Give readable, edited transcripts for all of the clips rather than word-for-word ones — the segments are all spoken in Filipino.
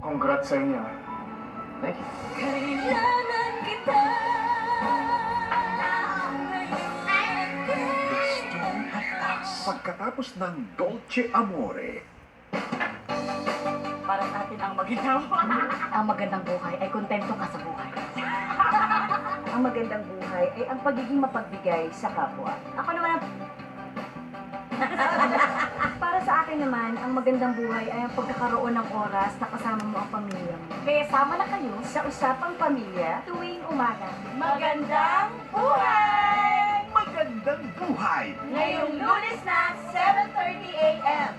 Congrats sa inyo. Thank you. Kailangan kita. Pagkatapos ng Dolce Amore, Para sa atin ang magandang ang magandang buhay ay kontento ka sa buhay. Ang magandang buhay ay ang pagiging mapagbigay sa kapwa. Ako naman ang Para sa akin naman, ang magandang buhay ay ang pagkakaroon ng oras na kasama mo ang pamilya mo. kaya sama na kayo. Sa usapang pamilya, tuwing umaga. Magandang buhay! magandang buhay! Ngayong Lunes na 7:30 a.m.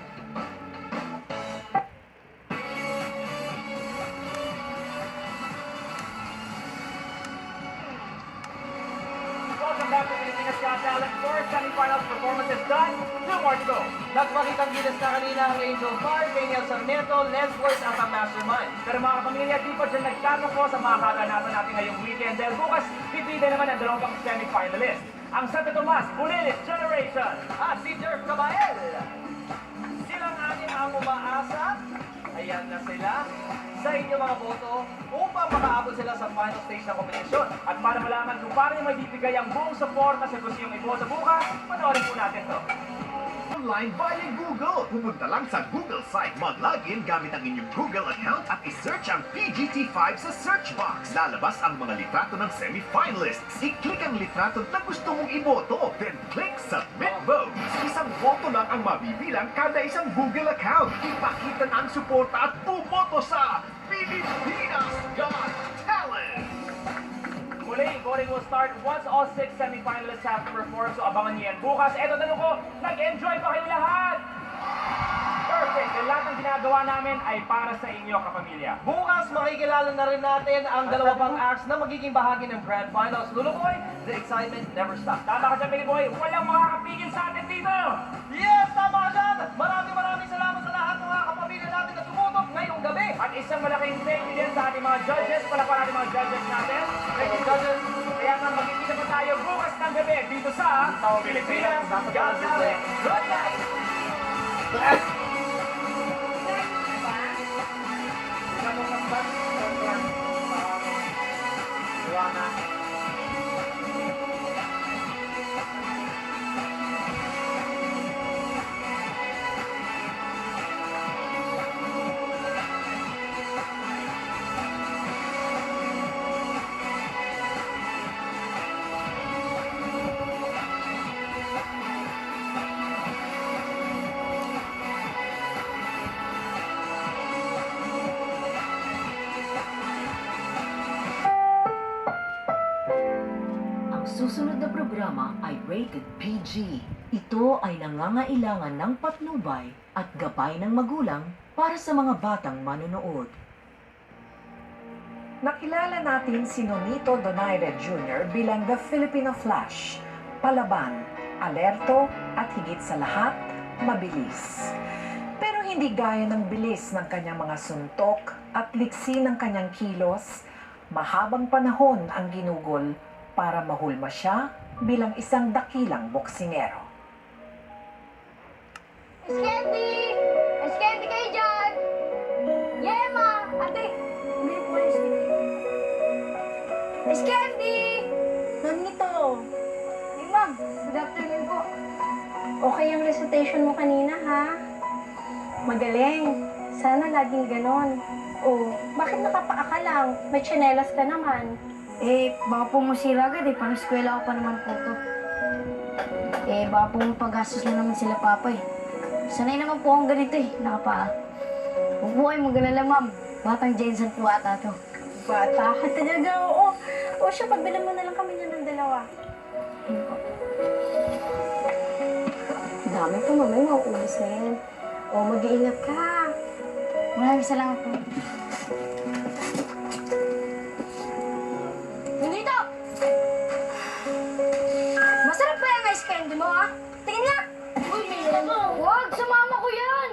Welcome back to Pilipinas Got Talent. 4 semifinals performances done. 2 more to go. Nagpakitang gilas na kanina ang Angel Bar, Daniel Sarmiento, Les Boys at ang Mastermind. Pero mga kapamilya, di pa dyan nagtatapos sa mga kaganapan natin ngayong weekend dahil bukas, pipili naman ang dalawang pang semifinalist. Ang Santo Tomas, Bulilit Generation At si Jerv Cabael. Silang anim ang umaasa. Ayan na sila. Sa inyo mga boto upang makaabot sila sa final stage ng kompetisyon. at para malaman kung paano yung maibibigay ang buong support sa gusto yung iboto bukas, panoorin po natin to. Online via Google. Pumunta lang sa Google site. Mag-login gamit ang inyong Google account at isearch ang PGT5 sa search box. Lalabas ang mga litrato ng semi-finalists. I-click ang litrato na gusto mong iboto. Then click Submit Votes. Isang boto lang ang mabibilang kada isang Google account. Ipakita na ang suporta at bumoto sa Pilipinas Got Talent! Muli, voting will start once all 6 semifinalists have performed. So abangan niyo yan bukas. Eto, tanong ko, nag-enjoy ba kayo lahat? Perfect! Yung lahat ng ginagawa namin ay para sa inyo, kapamilya. Bukas makikilala na rin natin ang dalawa pang acts na magiging bahagi ng Grand Finals. Lulukoy, the excitement never stops. Tama ka dyan, Billy Boy. Walang makakapigil sa atin dito! Yes, tama ka dyan! Maraming salamat sa lahat ng mga kapamilya natin na tumutok ngayong gabi. At isang malaking thank you din sa ating mga judges. Palapan natin mga judges natin. Thank you, judges. Kaya nga magkikita pa tayo bukas ng gabi dito sa Pilipinas Got Talent. Good night! Ang susunod na programa ay rated PG. Ito ay nangangailangan ng patnubay at gabay ng magulang para sa mga batang manonood. Nakilala natin si Nonito Donaire Jr. bilang The Filipino Flash. Palaban, alerto at higit sa lahat, mabilis. Pero hindi gaya ng bilis ng kanyang mga suntok at liksi ng kanyang kilos, mahabang panahon ang ginugol para mahulma siya bilang isang dakilang boksingero. Miss Candy! Miss Candy kayo dyan! Yema! Ate! Hindi po Miss Candy. Miss Candy! Nandito. Hey ma'am, good afternoon po. Okay ang recitation mo kanina ha? Magaling. Sana laging ganon. Oh, bakit nakapaa lang? May tsinelas ka naman. Eh, baka po masira agad eh. Parang eskwela ko pa naman po to. Eh, baka po pag-gastos na naman sila papa eh. Sanay naman po akong ganito eh, nakapaa. Huwag po kayo mag-alala, ma'am. Batang Jensen po ata to. Bata ka talaga, oo. O siya, pagbilan mo na lang kami niya ng dalawa. Ayun po. Dami pa, mamay. Mauubos na yan. O, mag-iingat ka. Maraming salamat po. Nandito! Masarap ba yung ice candy mo, ha? Tingin nga! Uy, huwag! Sumama ko yan!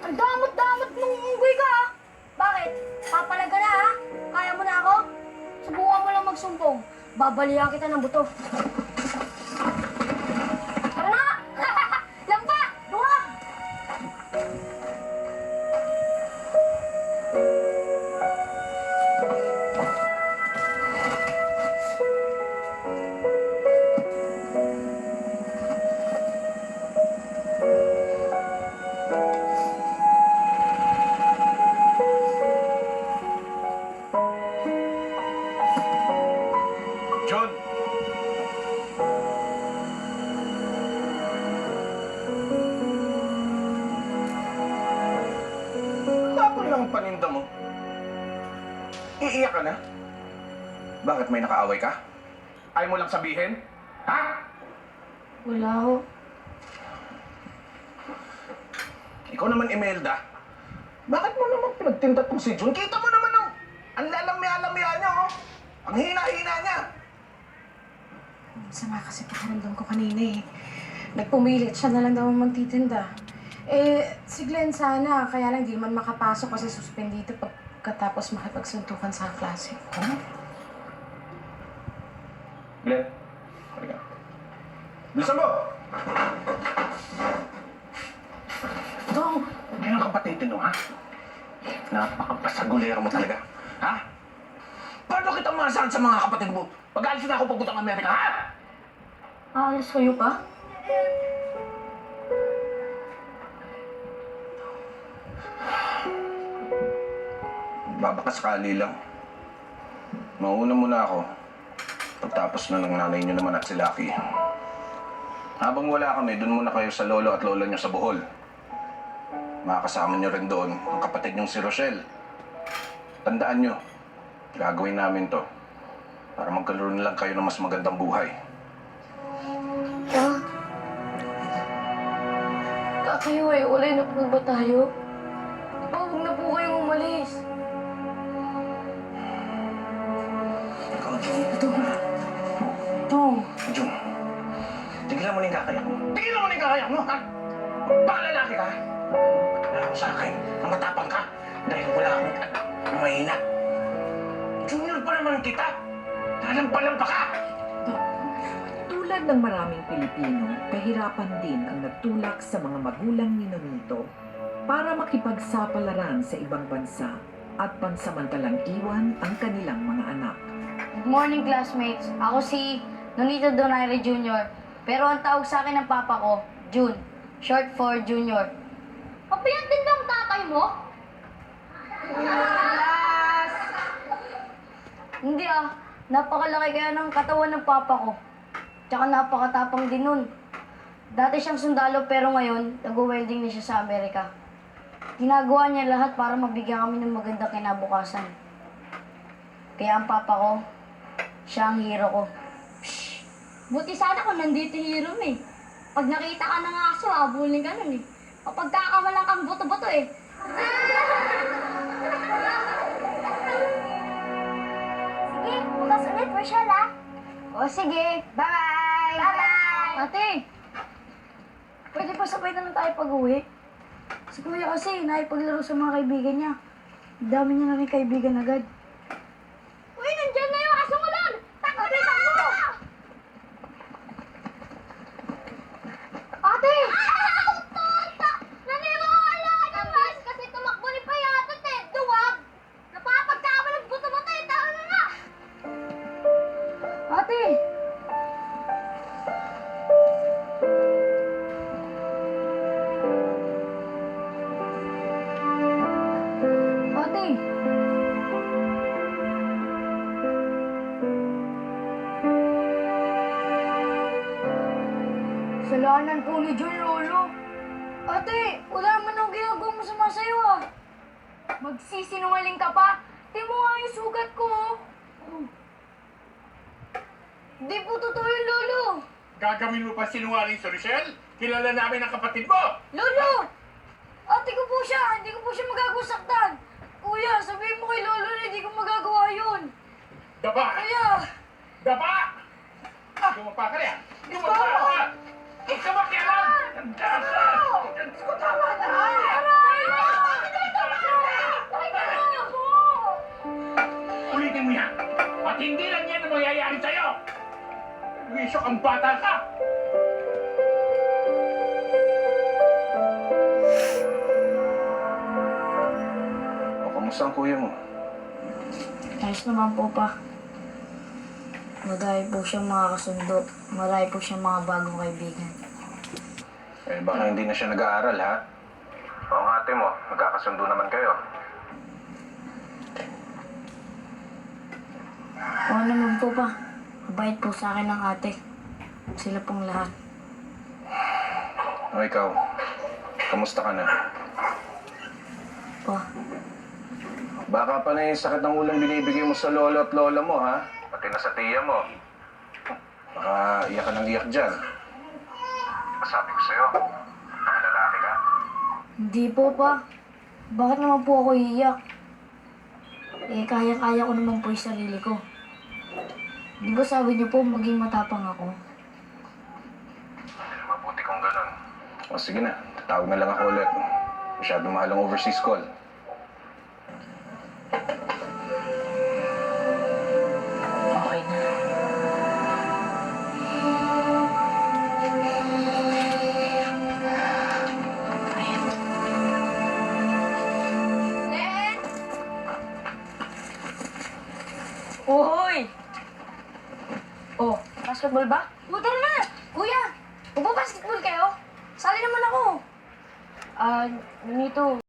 Ang damot-damot mong unggoy ka, ha? Bakit? Papalaga na, ha? Kaya mo na ako? Subukan mo lang magsumbong. Babalihan kita ng buto. Tara na! Lampa! Duwag! ang paninda mo? Iiyak ka na? Bakit may nakaaway ka? Ayaw mo lang sabihin? Ha? Wala ho. Ikaw naman, Imelda. Bakit mo naman pinagtinda tong si Jun? Kita mo naman ang lalamya-lamya niya, oh. Ang hina-hina niya. Sama kasi pakiramdam ko kanina eh. Nagpumilit, siya na lang daw ang magtitinda. Si Glenn sana, kaya lang di man makapasok kasi suspendito pagkatapos makipagsuntukan sa klase. Glenn, halika. Bilisan mo! Dong! Ngayon ka ba titino, ha? Napakapasagulero mo talaga. Ha? Paano kita maasahan sa mga kapatid mo? Pag-alis na ako papuntang Amerika, ha? Aalis kayo pa? Babakasakali lang. Mauna muna ako. Pagtapos na ng nanay niyo naman at si Lucky. Habang wala kami, doon muna kayo sa lolo at lola niyo sa Bohol. Makakasama niyo rin doon ang kapatid niyong si Rochelle. Tandaan niyo, gagawin namin to para magkaroon lang kayo ng mas magandang buhay. Kayo eh, ulay na po ba tayo? Huwag na po kayong umalis. Ikaw, Jun. Dong! Jun, tigilan mo na yung kakayak mo. Tigilan mo na yung kakayak mo, ha? Baka lalaki ka, ha? Kaya ako sa akin na matapang ka dahil wala akong anak na mahina. Junior pa naman kita. Lalampa-lampa ka. Tulad ng maraming Pilipino, kahirapan din ang nagtulak sa mga magulang ni Nonito para makipagsapalaran sa ibang bansa at pansamantalang iwan ang kanilang mga anak. Good morning, classmates. Ako si Nonito Donaire Jr. Pero ang tawag sa akin ng papa ko, Jun. Short for Junior. Papayat din ba ang tatay mo? Hindi ah. Napakalaki kaya ng katawan ng papa ko. Tsaka napakatapang din nun. Dati siyang sundalo pero ngayon, nag-welding na siya sa Amerika. Ginagawa niya lahat para mabigyan kami ng magandang kinabukasan. Kaya ang papa ko, siya ang hero ko. Shh! Buti sana kung nandito hero mo eh. Pag nakita ka ng aso, habulin ka nun eh. Kapag kakamalang kang buto-buto eh. Sige, bukas ulit, Rochelle ah. O sige, bye-bye! Bye-bye! Ate, pwede pa sabay na lang tayo pag-uwi? Si Kuya kasi, naipaglaro sa mga kaibigan niya. Ang dami niya na rin kaibigan agad. Uy, nandiyan na yung aso mo lang! Takbo na, takbo! Ate! Naniwala ka mas kasi tumakbo ni Payatot eh! Duwag! Napapagkama ng buto-buto eh! Tao na nga! Ate! Ate! Kasalanan po ni John, Lolo. Ate, wala man akong ginagawa masama sa'yo ah. Magsisinungaling ka pa? Di mo nga yung sugat ko. Oh. Di po totoo yun, Lolo. Gagawin mo pa sinungaling si Rochelle? Kilala namin ang kapatid mo! Lolo! Ate ko po siya. Hindi ko po siya magagawa saktan. Kuya, sabihin mo kay Lolo na hindi ko magagawa yun. Daba! Kuya! Daba! Gumapa ka na! Gumapa ka! Ikaw makialam! Ang dasa! Ang ko tama na! Ulitin mo yan! At hindi lang yan ang mangyayari sa'yo! Wisyo kang bata ka! O, kamusta ang kuya mo? Ayos naman po pa. Marami po siyang mga kasundo. Marami po siyang mga bagong kaibigan. Eh, baka hindi na siya nag-aaral, ha? O, ang ate mo, magkakasundo naman kayo. Oo naman po pa. Mabait po sa akin ng ate. Sila pong lahat. O, ikaw, kamusta ka na? Pa, Baka pa na yung sakit ng ulang binibigay mo sa lolo at lola mo, ha? Pati na sa tiya mo. Baka iyak ka ng iyak dyan. Sabi ko sa'yo, lalaki ka. Hindi po, pa. Bakit naman po ako iiyak? Eh, kaya-kaya ko naman po yung sarili ko. Di ba sabi niyo po, maging matapang ako? Mabuti kung ganun. O sige na, tatawag na lang ako ulit. Masyadong mahal ang overseas call. Okay na. Uy! Oh, basketball ba? O, tara na! Kuya! Magpa-basketball kayo? Sali naman ako! Nito,